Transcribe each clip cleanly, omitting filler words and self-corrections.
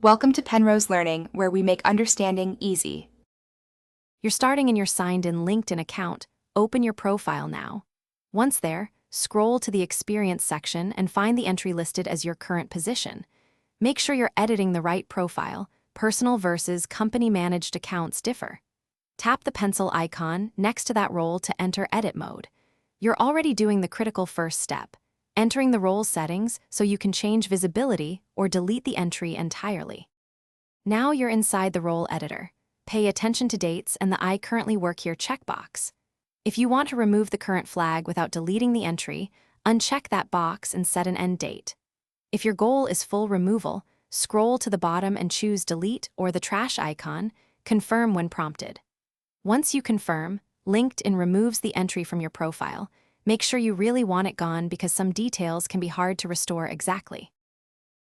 Welcome to Penrose Learning, where we make understanding easy. You're starting in your signed-in LinkedIn account. Open your profile now. Once there, scroll to the Experience section and find the entry listed as your current position. Make sure you're editing the right profile. Personal versus company-managed accounts differ. Tap the pencil icon next to that role to enter edit mode. You're already doing the critical first step, entering the role settings so you can change visibility or delete the entry entirely. Now you're inside the role editor. Pay attention to dates and the I currently work here checkbox. If you want to remove the current flag without deleting the entry, uncheck that box and set an end date. If your goal is full removal, scroll to the bottom and choose delete or the trash icon, confirm when prompted. Once you confirm, LinkedIn removes the entry from your profile. Make sure you really want it gone because some details can be hard to restore exactly.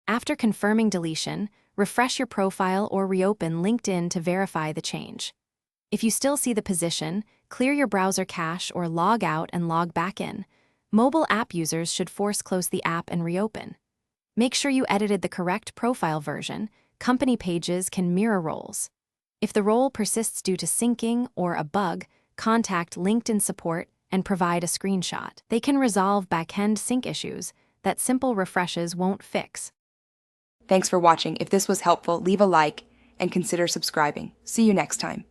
After confirming deletion, refresh your profile or reopen LinkedIn to verify the change. If you still see the position, clear your browser cache or log out and log back in. Mobile app users should force close the app and reopen. Make sure you edited the correct profile version. Company pages can mirror roles. If the role persists due to syncing or a bug, contact LinkedIn support and provide a screenshot. They can resolve backend sync issues that simple refreshes won't fix. Thanks for watching. If this was helpful, leave a like and consider subscribing. See you next time.